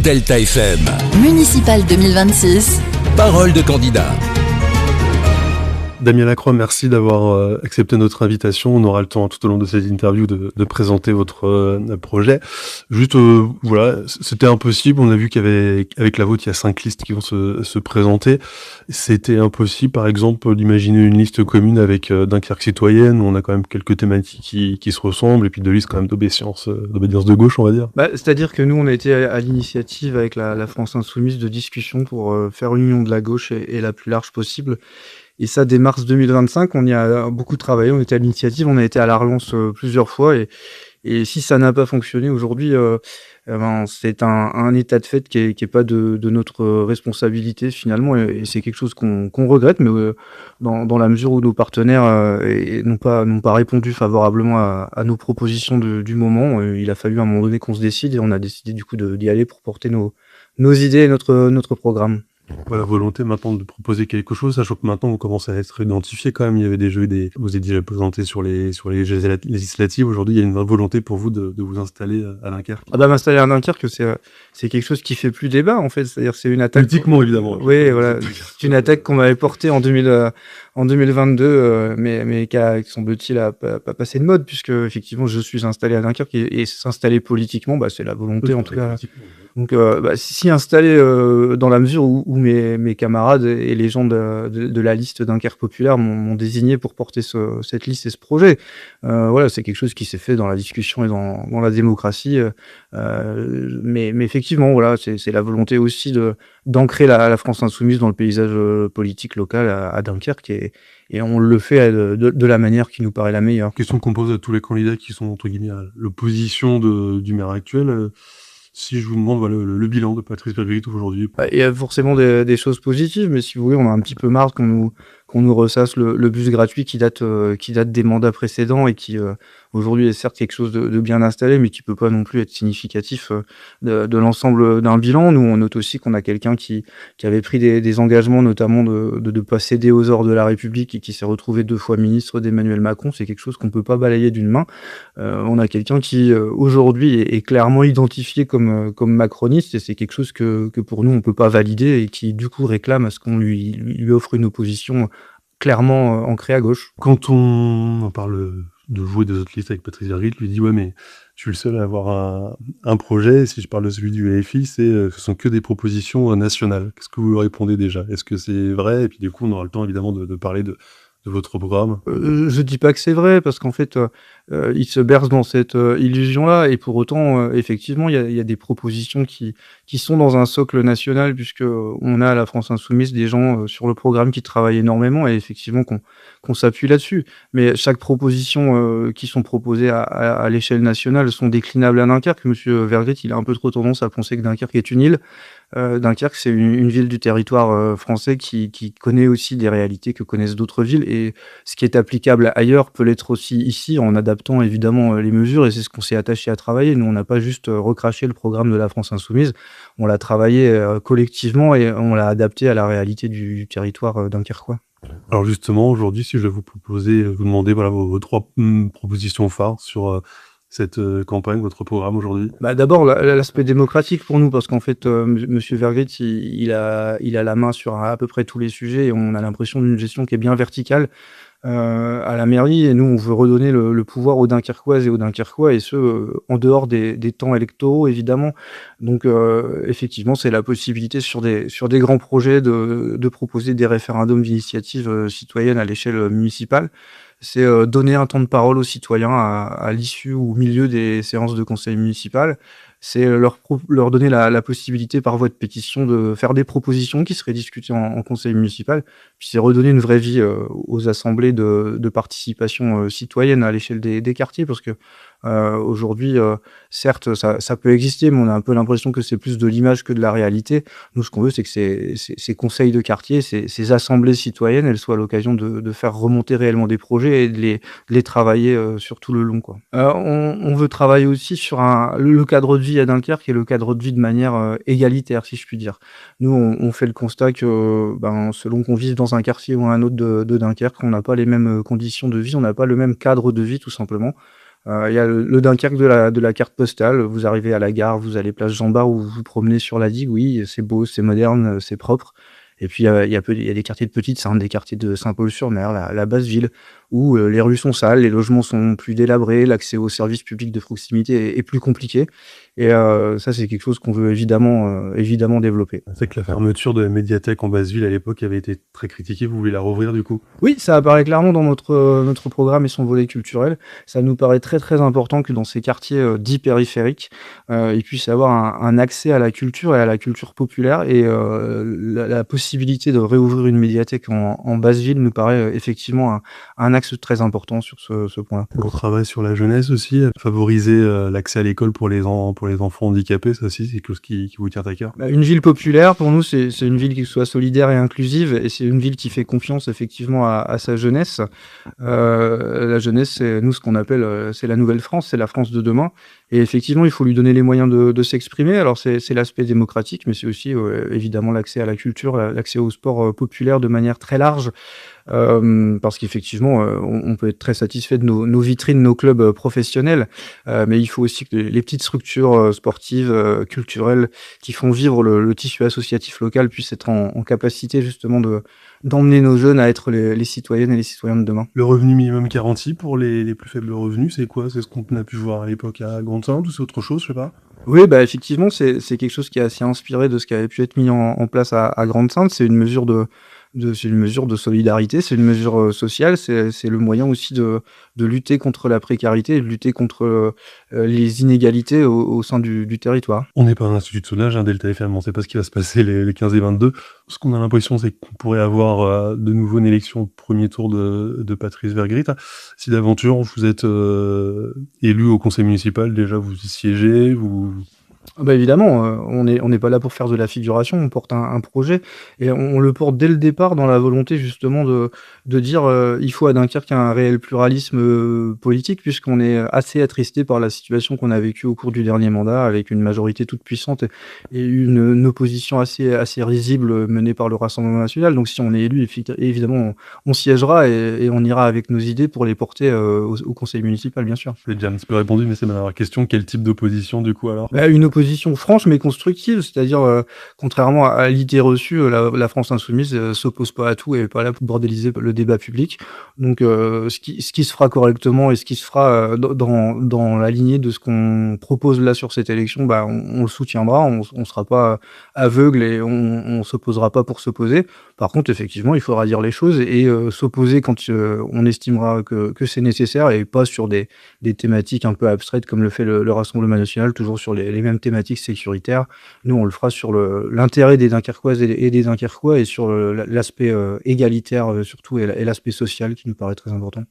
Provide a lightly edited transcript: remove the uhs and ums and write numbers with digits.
Delta FM. Municipal 2026. Parole de candidat. Damien Lacroix, merci d'avoir accepté notre invitation. On aura le temps tout au long de cette interview de présenter votre projet. Juste, voilà, c'était impossible. On a vu qu'avec la vôtre, il y a 5 listes qui vont se présenter. C'était impossible, par exemple, d'imaginer une liste commune avec Dunkerque citoyenne, où on a quand même quelques thématiques qui se ressemblent, et puis 2 listes quand même d'obédience de gauche, on va dire. C'est-à-dire que nous, on a été à l'initiative avec la France Insoumise de discussion pour faire une union de la gauche et la plus large possible. Et ça, dès mars 2025, on y a beaucoup travaillé, on était à l'initiative, on a été à la relance plusieurs fois. Et si ça n'a pas fonctionné aujourd'hui, c'est un état de fait qui est pas de notre responsabilité finalement. Et c'est quelque chose qu'on regrette, mais dans la mesure où nos partenaires n'ont pas répondu favorablement à nos propositions du moment, il a fallu à un moment donné qu'on se décide et on a décidé du coup d'y aller pour porter nos idées et notre programme. Voilà, volonté maintenant de proposer quelque chose, sachant que maintenant on commence à être identifié quand même. Il y avait des jeux, vous êtes déjà présenté sur les législatives. Aujourd'hui, il y a une vraie volonté pour vous de vous installer à Dunkerque. M'installer à Dunkerque, c'est quelque chose qui fait plus débat en fait. C'est-à-dire c'est une attaque. Politiquement évidemment. Oui, voilà. C'est une attaque qu'on m'avait portée en 2022, mais qui semble-t-il a pas passé de mode, puisque effectivement je suis installé à Dunkerque et s'installer politiquement, c'est la volonté en tout cas. Donc si installé dans la mesure où mes camarades et les gens de la liste Dunkerque populaire m'ont désigné pour porter cette liste et ce projet. Voilà, c'est quelque chose qui s'est fait dans la discussion et dans la démocratie. Mais effectivement, voilà, c'est la volonté aussi d'ancrer la France insoumise dans le paysage politique local à Dunkerque et on le fait de la manière qui nous paraît la meilleure. Question qu'on pose à tous les candidats qui sont entre guillemets à l'opposition du maire actuel. Si je vous demande voilà, le bilan de Patrice Vergrit aujourd'hui. Il y a forcément des choses positives, mais si vous voulez, on a un petit peu marre qu'on nous ressasse le bus gratuit qui date des mandats précédents et qui aujourd'hui est certes quelque chose de bien installé, mais qui peut pas non plus être significatif de l'ensemble d'un bilan. Nous, on note aussi qu'on a quelqu'un qui avait pris des engagements, notamment de pas céder aux ordres de la République et qui s'est retrouvé 2 fois ministre d'Emmanuel Macron. C'est quelque chose qu'on peut pas balayer d'une main. On a quelqu'un qui aujourd'hui est clairement identifié comme macroniste et c'est quelque chose que pour nous on peut pas valider et qui du coup réclame à ce qu'on lui offre une opposition clairement ancrée à gauche. Quand on parle de jouer des autres listes avec Patrice Vergrit, lui dit ouais mais je suis le seul à avoir un projet, si je parle de celui du LFI, ce sont que des propositions nationales. Qu'est-ce que vous répondez déjà? Est-ce que c'est vrai? Et puis du coup on aura le temps évidemment de parler de votre programme. Je dis pas que c'est vrai, parce qu'en fait, il se berce dans cette illusion-là, et pour autant, effectivement, il y a des propositions qui sont dans un socle national, puisque on a à la France Insoumise des gens sur le programme qui travaillent énormément, et effectivement qu'on s'appuie là-dessus. Mais chaque proposition qui sont proposées à l'échelle nationale sont déclinables à Dunkerque. Monsieur Vergrit, il a un peu trop tendance à penser que Dunkerque est une île. Dunkerque, c'est une ville du territoire français qui connaît aussi des réalités que connaissent d'autres villes, et ce qui est applicable ailleurs peut l'être aussi ici, en adaptant évidemment les mesures, et c'est ce qu'on s'est attaché à travailler. Nous, on n'a pas juste recraché le programme de la France Insoumise, on l'a travaillé collectivement et on l'a adapté à la réalité du territoire dunkerquois. Alors justement, aujourd'hui, si je vais vous demander voilà, vos 3 propositions phares sur cette campagne, votre programme aujourd'hui? D'abord, l'aspect démocratique pour nous, parce qu'en fait, Monsieur Vergrit, il a la main sur à peu près tous les sujets, et on a l'impression d'une gestion qui est bien verticale à la mairie, et nous, on veut redonner le pouvoir aux Dunkerquoises et aux Dunkerquois, et ce, en dehors des temps électoraux, évidemment. Donc, effectivement, c'est la possibilité sur des grands projets de proposer des référendums d'initiative citoyenne à l'échelle municipale. C'est donner un temps de parole aux citoyens à l'issue ou au milieu des séances de conseil municipal. C'est leur donner la possibilité par voie de pétition de faire des propositions qui seraient discutées en conseil municipal. Puis c'est redonner une vraie vie aux assemblées de participation citoyenne à l'échelle des quartiers, parce que aujourd'hui, certes, ça peut exister, mais on a un peu l'impression que c'est plus de l'image que de la réalité. Nous, ce qu'on veut, c'est que ces conseils de quartier, ces assemblées citoyennes, elles soient l'occasion de faire remonter réellement des projets et de les travailler sur tout le long, quoi. On veut travailler aussi sur le cadre de vie à Dunkerque et le cadre de vie de manière égalitaire, si je puis dire. Nous, on fait le constat que selon qu'on vive dans un quartier ou un autre de Dunkerque, on n'a pas les mêmes conditions de vie, on n'a pas le même cadre de vie, tout simplement. Il y a le Dunkerque de la carte postale. Vous arrivez à la gare, vous allez place Jean-Bart ou vous vous promenez sur la digue. Oui, c'est beau, c'est moderne, c'est propre. Et puis il y a des quartiers de Petite Sainte, des quartiers de Saint-Paul-sur-Mer, la basse ville, où les rues sont sales, les logements sont plus délabrés, l'accès aux services publics de proximité est plus compliqué. Et ça, c'est quelque chose qu'on veut évidemment développer. C'est que la fermeture de la médiathèque en basse ville à l'époque avait été très critiquée. Vous voulez la rouvrir du coup? Oui, ça apparaît clairement dans notre programme et son volet culturel. Ça nous paraît très, très important que dans ces quartiers, dits périphériques, il puisse y avoir un accès à la culture et à la culture populaire et la possibilité de réouvrir une médiathèque en basse ville nous paraît, effectivement un axe très important sur ce point-là. On travaille sur la jeunesse aussi, favoriser l'accès à l'école pour les enfants handicapés, ça aussi c'est quelque chose qui vous tient à cœur. Une ville populaire, pour nous, c'est une ville qui soit solidaire et inclusive, et c'est une ville qui fait confiance effectivement à sa jeunesse. La jeunesse, c'est nous ce qu'on appelle, c'est la nouvelle France, c'est la France de demain. Et effectivement, il faut lui donner les moyens de s'exprimer. Alors c'est l'aspect démocratique, mais c'est aussi évidemment l'accès à la culture, l'accès au sport populaire de manière très large. Parce qu'effectivement, on peut être très satisfait de nos vitrines, nos clubs professionnels, mais il faut aussi que les petites structures sportives, culturelles, qui font vivre le tissu associatif local puissent être en capacité justement d'emmener nos jeunes à être les citoyennes et les citoyens de demain. Le revenu minimum garanti pour les plus faibles revenus, c'est quoi? C'est ce qu'on a pu voir à l'époque à Grande-Sainte ou c'est autre chose, je sais pas? Oui, effectivement, c'est quelque chose qui est assez inspiré de ce qui avait pu être mis en place à Grande-Sainte. C'est une mesure c'est une mesure de solidarité, c'est une mesure sociale, c'est le moyen aussi de lutter contre la précarité et de lutter contre les inégalités au sein du territoire. On n'est pas un institut de sondage, Delta FM, on ne sait pas ce qui va se passer les 15 et 22. Ce qu'on a l'impression, c'est qu'on pourrait avoir de nouveau une élection au premier tour de Patrice Vergrit. Si d'aventure vous êtes élu au conseil municipal, déjà vous y siégez, vous... Évidemment, on n'est pas là pour faire de la figuration, on porte un projet et on le porte dès le départ dans la volonté justement de dire, il faut à Dunkerque un réel pluralisme, politique puisqu'on est assez attristé par la situation qu'on a vécue au cours du dernier mandat avec une majorité toute puissante et une opposition assez risible menée par le Rassemblement national. Donc si on est élu, évidemment, on siégera et on ira avec nos idées pour les porter, au conseil municipal, bien sûr. Je l'ai déjà un petit peu répondu, mais c'est ma dernière question. Quel type d'opposition du coup alors? Une opposition franche mais constructive, c'est-à-dire, contrairement à l'idée reçue, la France insoumise s'oppose pas à tout et est pas là pour bordéliser le débat public. Donc ce qui se fera correctement et ce qui se fera dans la lignée de ce qu'on propose là sur cette élection, on le soutiendra, on sera pas aveugle et on s'opposera pas pour s'opposer. Par contre, effectivement, il faudra dire les choses et s'opposer quand on estimera que c'est nécessaire et pas sur des thématiques un peu abstraites comme le fait le Rassemblement national, toujours sur les mêmes thématiques sécuritaires. Nous, on le fera sur l'intérêt des Dunkerquoises et des Dunkerquois et sur l'aspect égalitaire surtout et l'aspect social qui nous paraît très important.